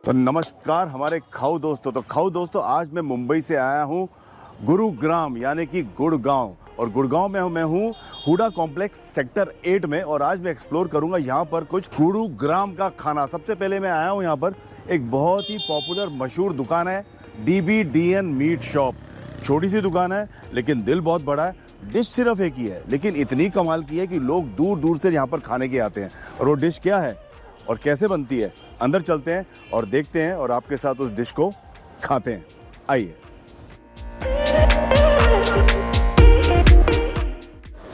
तो नमस्कार हमारे खाऊ दोस्तों। तो खाऊ दोस्तों, आज मैं मुंबई से आया हूँ गुरुग्राम यानी कि गुड़गांव, और गुड़गांव में मैं हूँ हुडा कॉम्प्लेक्स सेक्टर 8 में। और आज मैं एक्सप्लोर करूँगा यहाँ पर कुछ गुरुग्राम का खाना। सबसे पहले मैं आया हूँ यहाँ पर एक बहुत ही पॉपुलर मशहूर दुकान है, DBDN मीट शॉप। छोटी सी दुकान है लेकिन दिल बहुत बड़ा है। डिश सिर्फ एक ही है लेकिन इतनी कमाल की है कि लोग दूर दूर से यहाँ पर खाने के आते हैं। और वो डिश क्या है और कैसे बनती है, अंदर चलते हैं और देखते हैं और आपके साथ उस डिश को खाते हैं। आइए।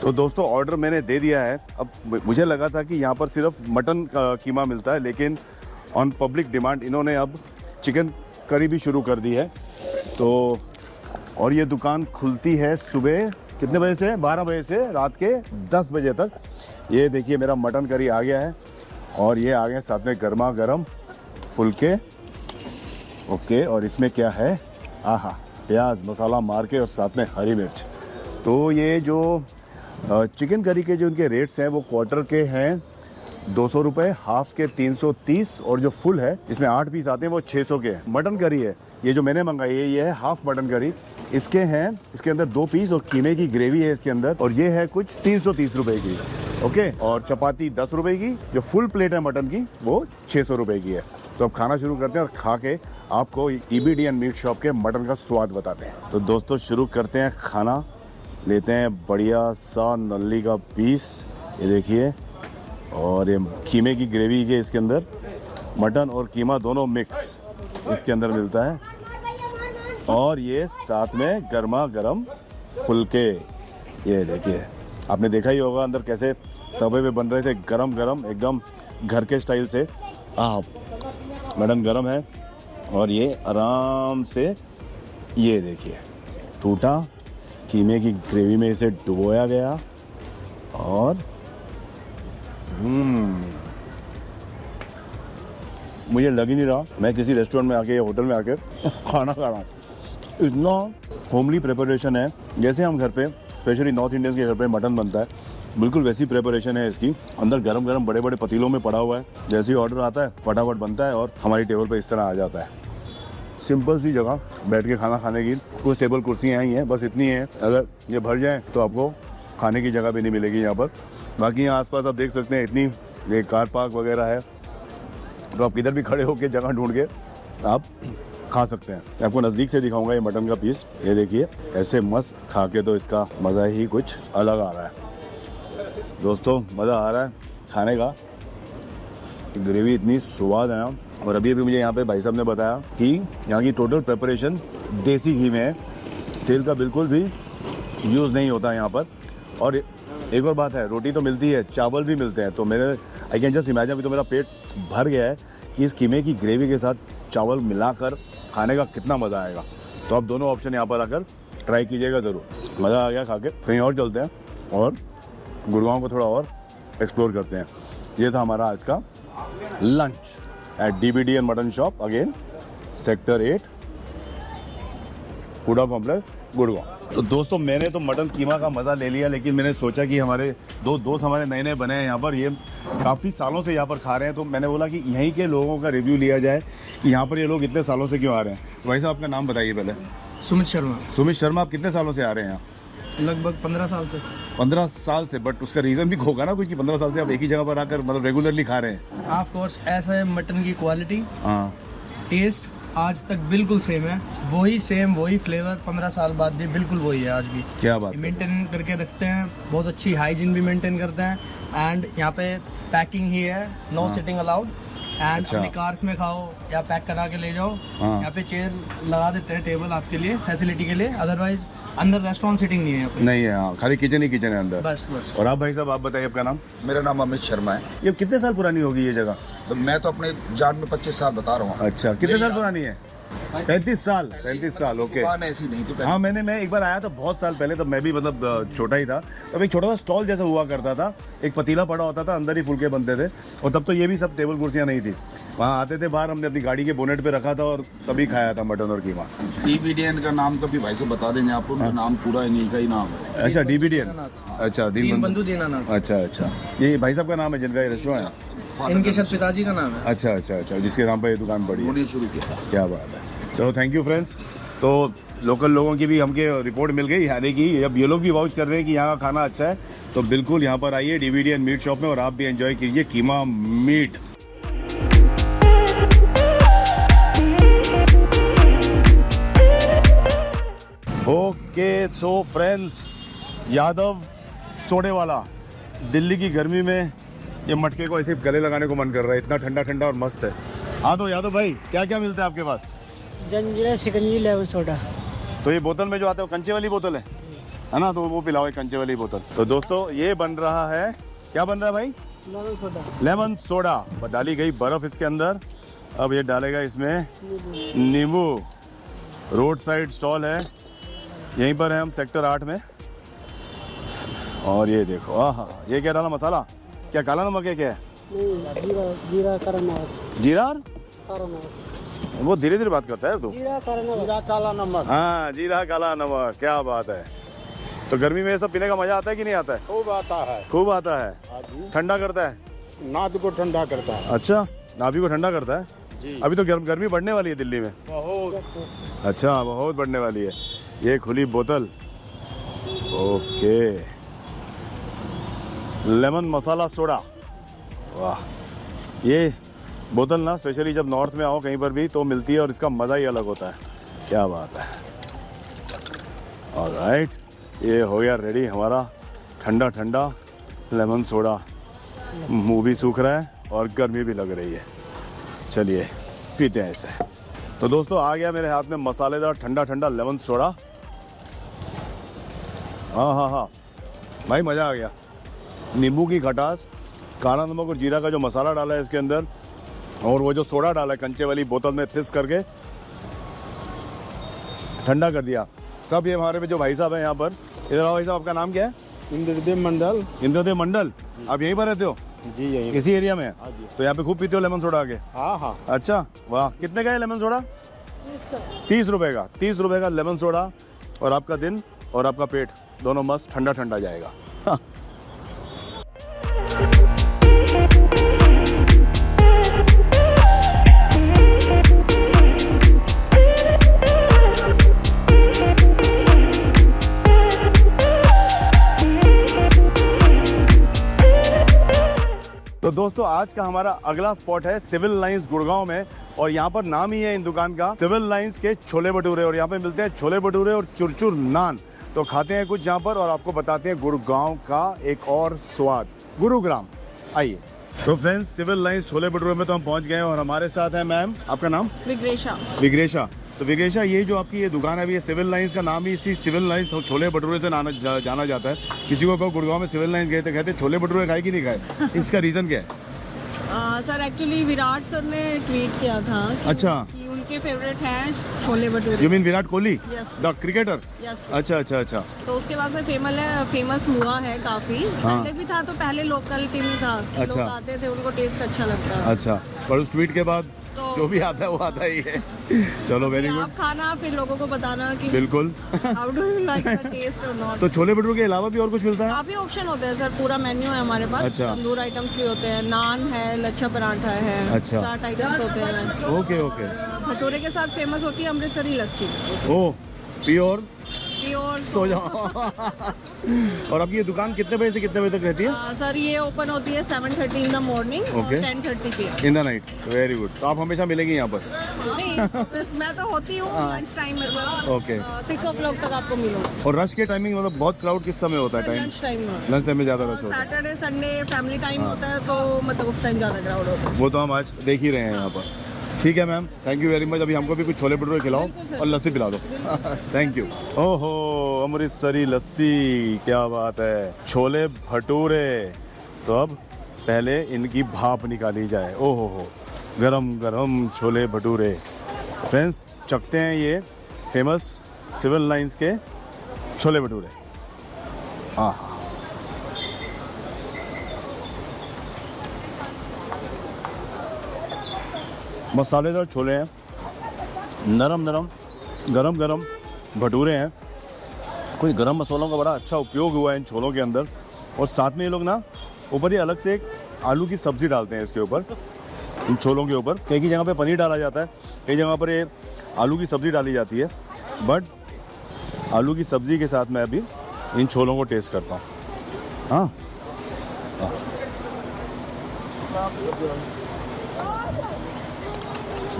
तो दोस्तों, ऑर्डर मैंने दे दिया है। अब मुझे लगा था कि यहाँ पर सिर्फ मटन का कीमा मिलता है, लेकिन ऑन पब्लिक डिमांड इन्होंने अब चिकन करी भी शुरू कर दी है। तो और ये दुकान खुलती है सुबह कितने बजे से? 12 बजे से रात के 10 बजे तक। ये देखिए मेरा मटन करी आ गया है और ये आ गए साथ में गर्मा गर्म फुलके। ओके, और इसमें क्या है? आहा, प्याज मसाला मार के और साथ में हरी मिर्च। तो ये जो चिकन करी के जो इनके रेट्स हैं वो क्वार्टर के हैं 200 रुपये, हाफ के 330, और जो फुल है इसमें 8 पीस आते हैं वो 600 के हैं। मटन करी है ये जो मैंने मंगाई है, ये है हाफ मटन करी। इसके हैं, इसके अंदर 2 पीस और कीमे की ग्रेवी है इसके अंदर, और ये है कुछ 330 रुपए की। ओके, और चपाती 10 रुपए की। जो फुल प्लेट है मटन की वो 600 रुपए की है। तो अब खाना शुरू करते हैं और खा के आपको DBDN मीट शॉप के मटन का स्वाद बताते हैं। तो दोस्तों शुरू करते हैं खाना। लेते हैं बढ़िया सा नल्ली का पीस, ये देखिए, और ये कीमे की ग्रेवी के इसके अंदर मटन और कीमा दोनों मिक्स इसके अंदर मिलता है, और ये साथ में गर्मा गर्म फुलके। ये देखिए, आपने देखा ही होगा अंदर कैसे तवे पे बन रहे थे, गरम गरम एकदम घर के स्टाइल से। मटन गरम है और ये आराम से, ये देखिए, टूटा कीमे की ग्रेवी में इसे डुबोया गया। और मुझे लग ही नहीं रहा मैं किसी रेस्टोरेंट में आके या होटल में आके खाना खा रहा हूँ। इतना होमली प्रिपरेशन है, जैसे हम घर पे स्पेशली नॉर्थ इंडियंस के घर पे मटन बनता है, बिल्कुल वैसी प्रिपरेशन है इसकी। अंदर गरम गरम बड़े बड़े पतीलों में पड़ा हुआ है। जैसे ही ऑर्डर आता है फटाफट बनता है और हमारी टेबल पे इस तरह आ जाता है। सिंपल सी जगह बैठ के खाना खाने की, कुछ टेबल कुर्सियाँ ही हैं, बस इतनी हैं। अगर ये भर जाए तो आपको खाने की जगह भी नहीं मिलेगी यहाँ पर। बाकी यहाँ आसपास आप देख सकते हैं इतनी ये कार पार्क वगैरह है, तो आप किधर भी खड़े होकर जगह ढूंढ के आप खा सकते हैं। मैं आपको नज़दीक से दिखाऊंगा ये मटन का पीस। ये देखिए, ऐसे मस्त खा के तो इसका मज़ा ही कुछ अलग आ रहा है दोस्तों। मज़ा आ रहा है खाने का, ग्रेवी इतनी स्वाद है ना। और अभी मुझे यहाँ पे भाई साहब ने बताया कि यहाँ की टोटल प्रिपरेशन देसी घी में है, तेल का बिल्कुल भी यूज़ नहीं होता यहाँ पर। और एक और बात है, रोटी तो मिलती है, चावल भी मिलते हैं। तो मेरे आई कैन जस्ट इमेजिन, अभी तो मेरा पेट भर गया है कि इस कीमे की ग्रेवी के साथ चावल मिलाकर खाने का कितना मज़ा आएगा। तो आप दोनों ऑप्शन यहाँ पर आकर ट्राई कीजिएगा ज़रूर। मज़ा आ गया खा के। कहीं और चलते हैं और गुड़गांव को थोड़ा और एक्सप्लोर करते हैं। ये था हमारा आज का lunch at DBDN mutton shop, again sector 8, HUDA complex, Gurgaon. तो दोस्तों, मैंने तो मटन कीमा का मज़ा ले लिया, लेकिन मैंने सोचा कि हमारे दो दोस्त हमारे नए नए बने हैं यहाँ पर, ये काफ़ी सालों से यहाँ पर खा रहे हैं। तो मैंने बोला कि यहीं के लोगों का रिव्यू लिया जाए कि यहाँ पर ये लोग इतने सालों से क्यों आ रहे हैं। तो भाई साहब, आपका नाम बताइए पहले। सुमित शर्मा। सुमित शर्मा, आप कितने सालों से आ रहे हैं यहाँ? लगभग 15 साल से। 15 साल से, बट उसका रीज़न भी होगा ना कुछ कि 15 साल से आप एक ही जगह पर आकर मतलब रेगुलरली खा रहे हैं? ऑफ कोर्स, ऐसा है, मटन की क्वालिटी, हाँ, टेस्ट आज तक बिल्कुल सेम है। वही फ्लेवर 15 साल बाद भी बिल्कुल वही है आज भी। क्या बात है। मेंटेन करके रखते हैं, बहुत अच्छी हाइजीन भी मेंटेन करते हैं। एंड यहाँ पे पैकिंग ही है, नो सिटिंग अलाउड। एंड अपनी कार्स में खाओ या पैक करा के ले जाओ। यहाँ पे चेयर लगा देते हैं, टेबल आपके लिए, फैसिलिटी के लिए। अदरवाइज अंदर रेस्टोरेंट सिटिंग नहीं है यहाँ पे। नहीं है, हाँ, खाली किचन ही किचन है अंदर। बस। और आप भाई साहब, आप बताइए आपका नाम। मेरा नाम अमित शर्मा है। ये कितने साल पुरानी होगी ये जगह? तो मैं तो अपने जान में 25 साल बता रहा हूँ। अच्छा, कितने साल पुरानी है? 35 साल। 35 साल, ओके। दुकान ऐसी नहीं तो हाँ, मैं एक बार आया था बहुत साल पहले, तब मैं भी मतलब छोटा ही था। तब एक छोटा सा स्टॉल जैसा हुआ करता था, एक पतीला पड़ा होता था, अंदर ही फुलके बनते थे। और तब तो ये भी सब टेबल कुर्सियाँ नहीं थी, वहाँ आते थे बाहर, हमने अपनी गाड़ी के बोनेट पे रखा था और तभी खाया था मटन और कीमा। DBDN का नाम कभी भाई से बता देंगे आपको। उनका नाम पूरा इन्हीं का ही नाम है। अच्छा, DBDN। अच्छा, दीनबंधु दीनानाथ। अच्छा, ये भाई साहब का नाम है जिनका ये रेस्टोरेंट है? इनके शायद पिताजी का नाम है। अच्छा अच्छा अच्छा, जिसके नाम पर ये दुकान पड़ी है। उन्होंने शुरू किया। क्या बात है। चलो थैंक यू फ्रेंड्स। तो लोकल लोगों की भी हमके रिपोर्ट मिल गई, यानी कि अब ये लोग भी वाउच कर रहे हैं कि यहाँ का खाना अच्छा है, तो बिल्कुल यहाँ पर आइए डीवीडी एंड मीट शॉप में और आप भी एंजॉय कीजिए keema meat. Okay so friends, Yadav सोडे वाला दिल्ली की गर्मी में ये मटके को ऐसे गले लगाने को मन कर रहा है, इतना ठंडा ठंडा और मस्त है। हाँ तो यादव भाई, क्या क्या मिलता है आपके पास? जंजीरा, शिकंजी, लेमन सोडा। तो ये बोतल में जो आता है वो कंचे वाली बोतल है ना? तो वो पिलाओ एक कंचे वाली बोतल। तो दोस्तों ये बन रहा है, क्या बन रहा है भाई? Lemon soda. Lemon soda. डाली गई बर्फ इसके अंदर, अब ये डालेगा इसमें नींबू। रोड साइड स्टॉल है, यहीं पर है हम सेक्टर 8 में। और ये देखो, आहा, ये क्या डाला मसाला? क्या काला नमक है क्या है? नहीं, जीरा, जीरा, काला नमक। जीरा और काला नमक। वो धीरे धीरे बात करता है तू। जीरा, काला नमक। जीरा, काला नमक। हाँ, जीरा काला नमक, क्या बात है। तो गर्मी में ये सब पीने का मजा आता है कि नहीं आता है? खूब आता है। खूब आता है। ठंडा करता है, नाद को ठंडा करता है। अच्छा, नाभि को ठंडा करता है जी। अभी तो गर्मी बढ़ने वाली है दिल्ली में। बहुत। अच्छा, बहुत बढ़ने वाली है। ये खुली बोतल, ओके, लेमन मसाला सोडा। वाह, ये बोतल ना स्पेशली जब नॉर्थ में आओ कहीं पर भी तो मिलती है और इसका मज़ा ही अलग होता है। क्या बात है। ऑलराइट, ये हो गया रेडी हमारा ठंडा ठंडा लेमन सोडा। मुंह भी सूख रहा है और गर्मी भी लग रही है। चलिए पीते हैं इसे। तो दोस्तों आ गया मेरे हाथ में मसालेदार ठंडा ठंडा लेमन सोडा। हाँ हाँ हाँ भाई, मज़ा आ गया। नींबू की खटास, काला नमक और जीरा का जो मसाला डाला है इसके अंदर, और वो जो सोडा डाला है कंचे वाली बोतल में फिक्स करके ठंडा कर दिया सब। ये हमारे में जो भाई साहब हैं यहाँ पर, इधर आओ भाई साहब, आपका नाम क्या है? इंद्रदेव मंडल। इंद्रदेव मंडल। आप यहीं पर रहते हो? जी यही। इसी एरिया में? हाँ जी। तो यहाँ पे खूब पीते हो लेमन सोडा आके? हाँ हाँ। अच्छा, वाह। कितने का है लेमन सोडा? 30 रुपए का। 30 रुपए का लेमन सोडा, और आपका दिन और आपका पेट दोनों मस्त ठंडा ठंडा जाएगा। तो दोस्तों आज का हमारा अगला स्पॉट है सिविल लाइंस गुड़गांव में, और यहाँ पर नाम ही है इन दुकान का सिविल लाइंस के छोले भटूरे। और यहाँ पे मिलते हैं छोले भटूरे और चुरचुर नान। तो खाते हैं कुछ यहाँ पर और आपको बताते हैं गुड़गांव का एक और स्वाद, गुरुग्राम। आइए। तो friends, civil lines chole bhature में तो हम पहुँच गए हैं और हमारे साथ है मैम, आपका नाम? विग्रेशा। विग्रेशा। तो विग्रेशा, ये जो आपकी ये दुकान है अभी, ये सिविल लाइंस का नाम ही इसी सिविल लाइंस छोले भटूरे से जाना जाता है। किसी को कहो गुड़गांव में सिविल लाइंस गए तो कहते छोले भटूरे खाए कि नहीं खाए, इसका रीज़न क्या है? सर एक्चुअली विराट सर ने ट्वीट किया था कि, अच्छा, कि उनके फेवरेट हैं chole bhature. You mean Virat Kohli? Yes. The cricketer? Yes. अच्छा अच्छा अच्छा। तो उसके बाद से फेमस हुआ है काफी। हाँ। पहले भी था, तो पहले लोकल टीम था कि अच्छा। लोग आते थे, उनको टेस्ट अच्छा लगता है। अच्छा, पर उस ट्वीट के बाद तो- जो भी आता है वो आता ही है। चलो वेरी गुड। आप खाना फिर लोगों को बताना कि बिल्कुल। How do you like the taste और नॉट। तो छोले भटूरे के अलावा भी और कुछ मिलता है? काफी ऑप्शन होते हैं सर, पूरा मेन्यू है हमारे पास। अच्छा। तंदूर आइटम्स भी होते हैं, नान है, लच्छा पराठा है, अच्छा। चाट आइटम्स होते हैं। Okay okay. भटूरे के साथ फेमस होती है अमृतसरी लस्सी। ओ प्योर प्योर। सो जाओ। और आपकी ये दुकान कितने बजे से कितने बजे तक रहती है? सर ये ओपन होती है 7:30 इन द मॉर्निंग और Okay. 10:30 PM। In the night. Very good. तो आप हमेशा मिलेंगी यहाँ पर? नहीं, मैं तो होती हूँ लंच टाइम में। ओके। 6 o'clock तक आपको मिलूंगी। और रश के टाइमिंग मतलब बहुत क्राउड किस समय होता है टाइम? लंच टाइम में। लंच टाइम में ज़्यादा रश होता है। सैटरडे संडे फैमिली टाइम होता है, तो मतलब उस टाइम ज़्यादा क्राउड होता है। वो तो हम आज देख ही रहे हैं यहाँ पर। ठीक है ma'am, thank you very much. अभी हमको भी कुछ छोले भटूरे खिलाओ और लस्सी पिला दो। Thank you. ओहो, अमृतसरी लस्सी, क्या बात है। छोले भटूरे, तो अब पहले इनकी भाप निकाली जाए। ओहो हो, गरम गरम छोले भटूरे। फ्रेंड्स, चखते हैं ये फेमस सिविल लाइंस के छोले भटूरे। हाँ, मसालेदार छोले हैं, नरम नरम गरम गरम भटूरे हैं। कोई गरम मसालों का बड़ा अच्छा उपयोग हुआ है इन छोलों के अंदर। और साथ में ये लोग ना ऊपर ही अलग से एक आलू की सब्ज़ी डालते हैं इसके ऊपर, इन छोलों के ऊपर। कई की जगह पे पनीर डाला जाता है, कई जगह पर ये आलू की सब्ज़ी डाली जाती है, बट आलू की सब्ज़ी के साथ मैं अभी इन छोलों को टेस्ट करता हूँ। हाँ,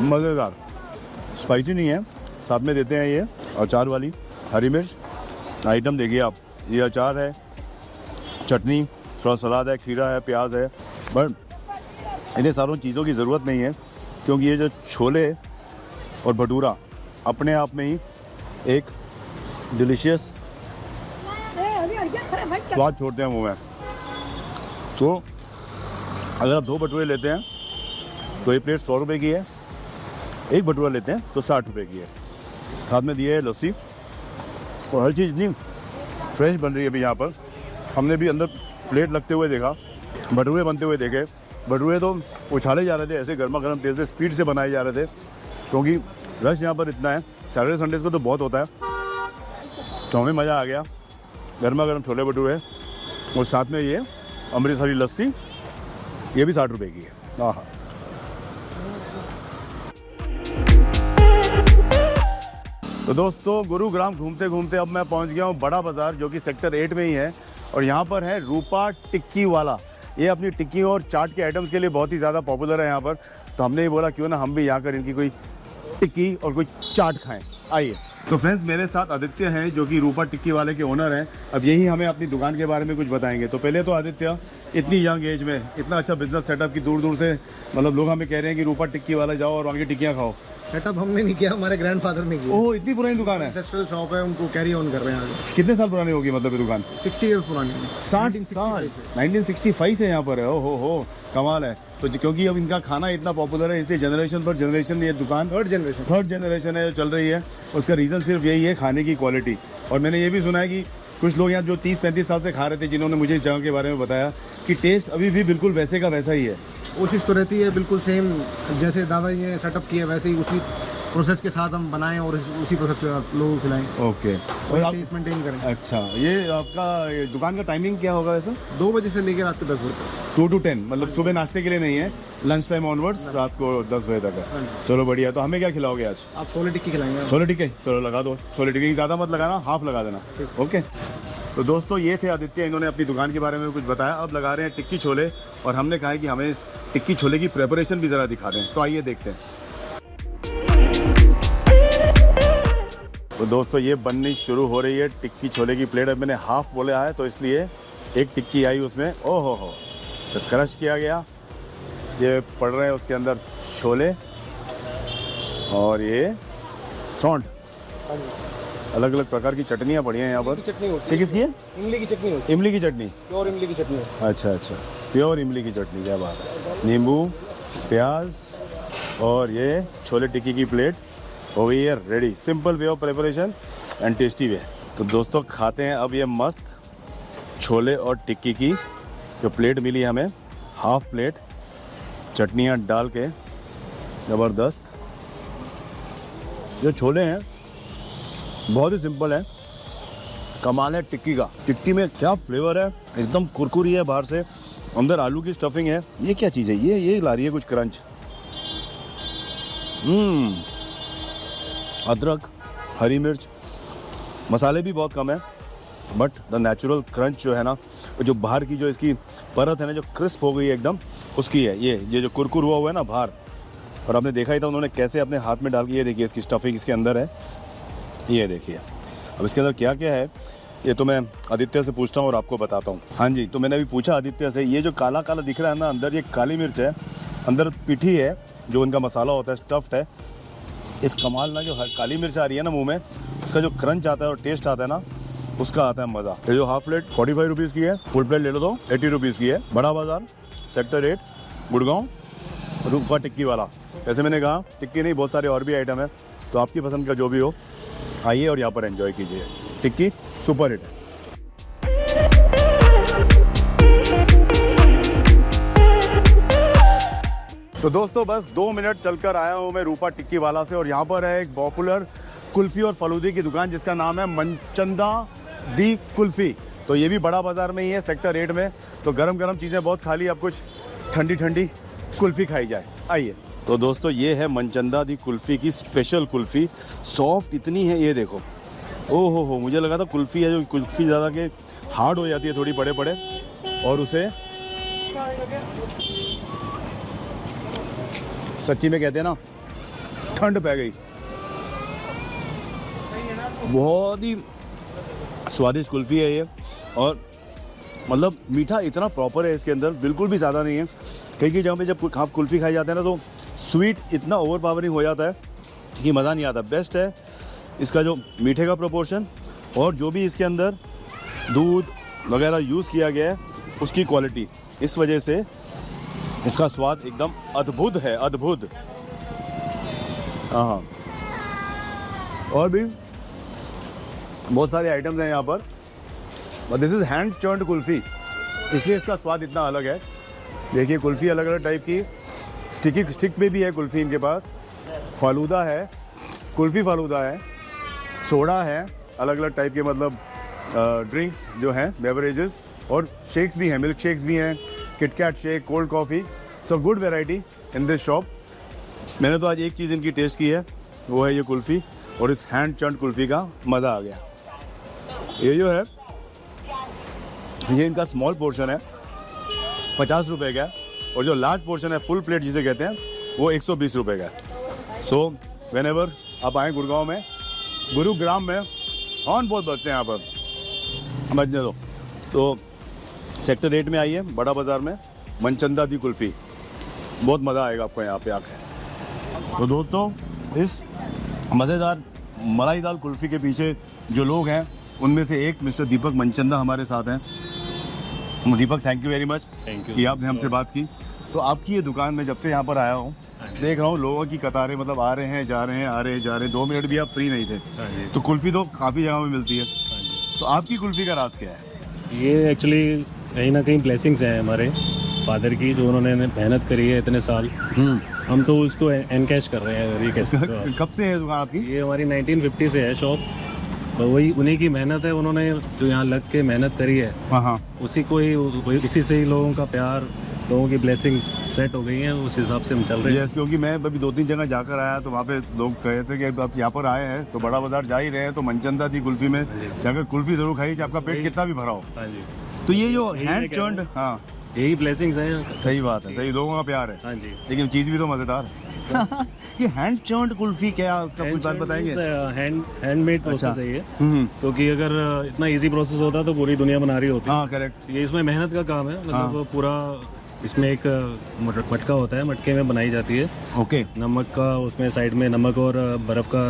मज़ेदार, स्पाइसी नहीं है। साथ में देते हैं ये अचार वाली हरी मिर्च आइटम। देखिए आप, ये अचार है, चटनी, थोड़ा सलाद है, खीरा है, प्याज है, बट इन्हें सारों चीज़ों की ज़रूरत नहीं है, क्योंकि ये जो छोले और भटूरा अपने आप में ही एक डिलीशियस स्वाद छोड़ते हैं मुँह में। तो अगर आप 2 भटूरे लेते हैं तो ये प्लेट 100 रुपये की है, 1 भटूरा लेते हैं तो 60 रुपये की है। साथ में दिए है लस्सी, और हर चीज़ इतनी फ्रेश बन रही है अभी यहाँ पर। हमने भी अंदर प्लेट लगते हुए देखा, भटूरे बनते हुए देखे। भटूरे तो उछाले जा रहे थे, ऐसे गर्मा गर्म तेल से स्पीड से बनाए जा रहे थे, क्योंकि रश यहाँ पर इतना है। सैटरडे संडेज़ को तो बहुत होता है, तो हमें मज़ा आ गया। गर्मा गर्म छोले भटूरे और साथ में ये अमृतसरी लस्सी, ये भी 60 रुपये की है। हाँ, तो दोस्तों गुरुग्राम घूमते घूमते अब मैं पहुंच गया हूं बड़ा बाज़ार, जो कि सेक्टर 8 में ही है। और यहाँ पर है रूपा टिक्की वाला। ये अपनी टिक्की और चाट के आइटम्स के लिए बहुत ही ज़्यादा पॉपुलर है यहाँ पर। तो हमने ही बोला क्यों ना हम भी यहाँ कर इनकी कोई टिक्की और कोई चाट खाएं। आइए। तो फ्रेंड्स, मेरे साथ आदित्य हैं, जो कि रूपा टिक्की वाले के ओनर हैं। अब यही हमें अपनी दुकान के बारे में कुछ बताएंगे। तो पहले तो आदित्य, इतनी यंग एज में इतना अच्छा बिजनेस सेटअप की दूर दूर से मतलब लोग हमें कह रहे हैं कि रूपा टिक्की वाला जाओ और वहाँ की टिक्कियाँ खाओ। सेटअप हमने नहीं किया, हमारे ग्रैंडफादर ने किया। ओह, इतनी पुरानी दुकान है। एंसेस्ट्रल शॉप है, उनको कैरी ऑन कर रहे हैं आगे। कितने साल पुरानी होगी मतलब ये दुकान? 60 इयर्स पुरानी है। 60 साल, 1965 से यहाँ पर है। ओहो हो, कमाल है। तो क्योंकि अब इनका खाना इतना पॉपुलर है, इसलिए जनरेशन पर जनरेशन ये दुकान थर्ड जनरेशन है जो चल रही है। उसका रीज़न सिर्फ यही है, खाने की क्वालिटी। और मैंने ये भी सुना है कि कुछ लोग यहाँ जो 30-35 साल से खा रहे थे, जिन्होंने मुझे इस जगह के बारे में बताया कि टेस्ट अभी भी बिल्कुल वैसे का वैसा ही है। कोशिश तो रहती है बिल्कुल सेम, जैसे दादा जी ने सेटअप किया वैसे ही उसी प्रोसेस के साथ हम बनाएं और उसी प्रोसेस के साथ लोगों को खिलाएं। ओके। और आप टेस्ट मेंटेन करें। अच्छा, ये आपका ये दुकान का टाइमिंग क्या होगा वैसे? 2 बजे से लेकर रात के 10 बजे तक। 2 to 10, मतलब सुबह नाश्ते के लिए नहीं है, लंच टाइम ऑनवर्ड्स रात को 10 बजे तक है। चलो बढ़िया। तो हमें क्या खिलाओगे आज? आप छोले टिक्की खिलाएंगे। छोले टिक्की, चलो लगा दो। छोले टिक्की ज़्यादा मत लगाना, हाफ लगा देना। ओके। तो दोस्तों, ये थे आदित्य, इन्होंने अपनी दुकान के बारे में कुछ बताया। अब लगा रहे हैं टिक्की छोले, और हमने कहा है कि हमें इस टिक्की छोले की प्रेपरेशन भी ज़रा दिखा दें। तो आइए देखते हैं। तो दोस्तों, ये बननी शुरू हो रही है टिक्की छोले की प्लेट। अब मैंने हाफ बोला है तो इसलिए एक टिक्की आई उसमें। ओहो हो, इसे क्रश किया गया। ये पड़ रहे हैं उसके अंदर छोले और ये सौंठ। अलग अलग प्रकार की चटनियाँ पड़ी हैं यहाँ पर। चटनी होती ये किसकी है? इमली की चटनी होती इमली की चटनी। है, प्योर इमली की चटनी है। अच्छा अच्छा, प्योर इमली की चटनी, क्या बात है। नींबू, प्याज और ये छोले टिक्की की प्लेट हो गई है ready. Simple way of preparation and tasty way. तो दोस्तों, खाते हैं अब ये मस्त छोले और टिक्की की जो प्लेट मिली हमें, हाफ प्लेट, चटनियाँ डाल के ज़बरदस्त। जो छोले हैं बहुत ही सिंपल है, कमाल है टिक्की का। टिक्की में क्या फ्लेवर है, एकदम कुरकुरी है बाहर से, अंदर आलू की स्टफिंग है। ये क्या चीज़ है? ये ला रही है कुछ क्रंच। अदरक, हरी मिर्च, मसाले भी बहुत कम है, बट द नेचुरल क्रंच जो है ना, जो बाहर की जो इसकी परत है ना, जो क्रिस्प हो गई है एकदम, उसकी है ये जो कुरकुर हुआ है ना बाहर। और आपने देखा ही था उन्होंने कैसे अपने हाथ में डाल के, ये देखिए इसकी स्टफिंग इसके अंदर है, ये देखिए। अब इसके अंदर क्या क्या है ये तो मैं आदित्य से पूछता हूँ और आपको बताता हूँ। हाँ जी, तो मैंने अभी पूछा आदित्य से, ये जो काला काला दिख रहा है ना अंदर, ये काली मिर्च है, अंदर पिठी है जो उनका मसाला होता है, स्टफ्ड है। इस कमाल ना जो काली मिर्च आ रही है ना मुंह में, उसका जो क्रंच आता है और टेस्ट आता है ना, उसका आता है मज़ा। ये जो हाफ प्लेट 45 रुपीज़ की है, फुल प्लेट ले लो तो 80 रुपीज़ की है। बड़ा बाज़ार, सेक्टर 8, गुड़गांव, रूपा टिक्की वाला। जैसे मैंने कहा, टिक्की नहीं, बहुत सारे और भी आइटम है, तो आपकी पसंद का जो भी हो आइए और यहाँ पर एंजॉय कीजिए। टिक्की सुपर हिट है। तो दोस्तों, बस 2 मिनट चलकर आया हूँ मैं रूपा टिक्की वाला से, और यहाँ पर है एक पॉपुलर कुल्फ़ी और फलूदी की दुकान जिसका नाम है मनचंदा दी कुल्फ़ी। तो ये भी बड़ा बाज़ार में ही है, सेक्टर 8 में। तो गरम गरम चीज़ें बहुत खा ली, अब कुछ ठंडी ठंडी कुल्फ़ी खाई जाए, आइए। तो दोस्तों ये है मनचंदा दी कुल्फ़ी की स्पेशल कुल्फ़ी। सॉफ्ट इतनी है, ये देखो, ओ हो, मुझे लगा था कुल्फ़ी है जो कुल्फ़ी ज़्यादा के हार्ड हो जाती है थोड़ी बड़े बड़े, और उसे सच्ची में कहते हैं ना ठंड पै गई। बहुत ही स्वादिष्ट कुल्फ़ी है ये, और मतलब मीठा इतना प्रॉपर है इसके अंदर, बिल्कुल भी ज़्यादा नहीं है। कई कई जगह पे जब आप कुल्फ़ी खाई जाते हैं ना तो स्वीट इतना ओवर पावरिंग हो जाता है कि मज़ा नहीं आता। बेस्ट है इसका जो मीठे का प्रोपोर्शन, और जो भी इसके अंदर दूध वगैरह यूज़ किया गया है उसकी क्वालिटी, इस वजह से इसका स्वाद एकदम अद्भुत है, अद्भुत। हाँ, और भी बहुत सारे आइटम्स हैं यहाँ पर, but this is hand churned kulfi, इसलिए इसका स्वाद इतना अलग है। देखिए कुल्फ़ी अलग अलग टाइप की, स्टिक में भी है कुल्फ़ी इनके पास, फालूदा है, कुल्फ़ी फालूदा है, सोडा है, अलग अलग टाइप के मतलब ड्रिंक्स जो हैं, बेवरेजेस, और शेक्स भी हैं, मिल्क शेक्स भी हैं, KitKat shake, cold coffee, so good variety in this shop. मैंने तो आज एक चीज़ इनकी टेस्ट की है, वो है ये कुल्फ़ी, और इस हैंड चर्न्ड कुल्फ़ी का मज़ा आ गया। ये जो है ये इनका स्मॉल पोर्शन है 50 रुपये का, और जो लार्ज पोर्शन है फुल प्लेट जिसे कहते हैं वो 120 रुपये का है। सो वेन एवर आप आएँ गुड़गांव में, गुरुग्राम में हॉर्न बहुत बजते हैं यहाँ पर, बजने दो। तो सेक्टर 8 में आइए, बड़ा बाज़ार में, मनचंदा दी कुल्फ़ी, बहुत मज़ा आएगा आपको यहाँ पे आके। तो दोस्तों इस मज़ेदार मलाईदार कुल्फ़ी के पीछे जो लोग हैं उनमें से एक मिस्टर दीपक मनचंदा हमारे साथ हैं। दीपक, थैंक यू वेरी मच कि आपने हमसे बात की। तो आपकी ये दुकान में जब से यहाँ पर आया हूँ देख रहा हूँ लोगों की कतारें, मतलब आ रहे हैं जा रहे हैं, आ रहे हैं जा रहे हैं, 2 मिनट भी आप फ्री नहीं थे। तो कुल्फ़ी तो काफ़ी जगह में मिलती है, तो आपकी कुल्फ़ी का राज क्या है? ये एक्चुअली कहीं ना कहीं ब्लेसिंग्स हैं हमारे फादर की, जो उन्होंने मेहनत करी है इतने साल, हम तो उसको एनकैश कर रहे हैं। ये कैसे कब से है दुकान आपकी? ये हमारी 1950 से है शॉप, तो वही उन्हीं की मेहनत है, उन्होंने जो यहाँ लग के मेहनत करी है, हाँ, उसी से ही लोगों का प्यार, लोगों की ब्लेसिंग्स सेट हो गई हैं, उस हिसाब से हम चल रहे हैं। यस, क्योंकि मैं अभी 2-3 जगह जाकर आया तो वहाँ पे लोग कहे थे कि आप यहाँ पर आए हैं तो बड़ा बाजार जा ही रहे हैं, तो मनचंदा दी कुल्फ़ी में जाकर कुल्फ़ी ज़रूर खाइए, आपका पेट कितना भी भरा हो। हाँ जी, तो ये जो हैंड चर्न्ड, हाँ यही ब्लेसिंग्स हैं। सही बात है, सही, लोगों का प्यार है। हाँ जी, लेकिन चीज़ भी तो मज़ेदार है। ये हैंड चर्न्ड कुल्फ़ी क्या, उसका कुछ बात बताएंगे? हैंडमेड प्रोसेस है ये, क्योंकि अगर इतना इजी प्रोसेस होता तो पूरी दुनिया बना रही होती। हाँ करेक्ट। ये इसमें मेहनत का काम है, मतलब पूरा इसमें एक मटका होता है, मटके में बनाई जाती है। ओके। नमक का, उसमें साइड में नमक और बर्फ का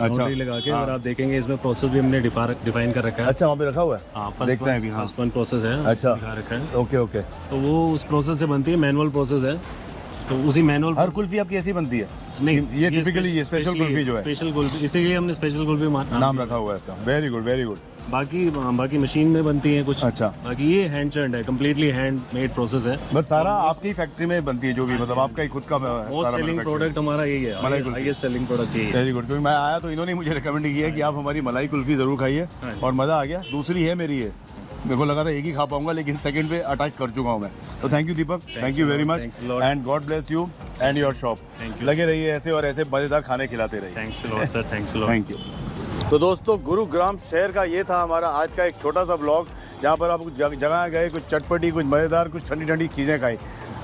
अच्छा लगा के, और आप देखेंगे इसमें प्रोसेस भी हमने डिफाइन कर रखा है। अच्छा, वहाँ पे रखा हुआ है? हाँ, देखते हैं अभी। हाँ, फर्स्ट वन प्रोसेस है, अच्छा, दिखा रखा है। Okay okay. तो वो उस प्रोसेस से बनती है, मैनुअल प्रोसेस है, तो उसी मैनुअल। हर कुल्फ़ी आपकी ऐसी बनती है? नहीं, ये टिपिकली ये स्पेशल कुल्फ़ी जो है, स्पेशल कुल्फ़ी, इसीलिए हमने स्पेशल कुल्फ़ी नाम रखा हुआ है इसका। Very good, very good. बाकी मशीन में बनती है कुछ। अच्छा। बाकी ये हैंड चर्न्ड है, कम्प्लीटली हैंड मेड प्रोसेस है। बट सारा आपकी फैक्ट्री में बनती है जो भी, मतलब आपका ही खुद का मोस्ट सेलिंग प्रोडक्ट हमारा यही है, मलाई कुल्फी। हाईएस्ट सेलिंग प्रोडक्ट यही है। वेरी गुड, क्योंकि मैं आया तो इन्होंने मुझे रिकमेंड किया कि आप हमारी मलाई कुल्फ़ी ज़रूर खाइए, और मज़ा आ गया। दूसरी है मेरी ये, मेरे को लगा था एक ही खा पाऊंगा, लेकिन सेकंड पे अटैक कर चुका हूँ मैं। तो thank you Deepak, thank you very much, and God bless you and your shop. लगे रहिए ऐसे और ऐसे मज़ेदार खाने खिलाते रहिए। Thanks lot sir, thanks lot. Thank you. तो दोस्तों गुरुग्राम शहर का ये था हमारा आज का एक छोटा सा ब्लॉग, जहाँ पर आप कुछ जगह गए, कुछ चटपटी, कुछ मज़ेदार, कुछ ठंडी ठंडी चीज़ें खाई।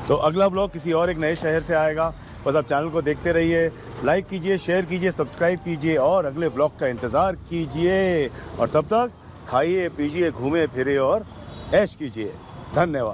तो अगला ब्लॉग किसी और एक नए शहर से आएगा, बस आप चैनल को देखते रहिए, लाइक कीजिए, शेयर कीजिए, सब्सक्राइब कीजिए, और अगले ब्लॉग का इंतज़ार कीजिए। और तब तक खाइए, पीजिए, घूमे फिरे और ऐश कीजिए। धन्यवाद।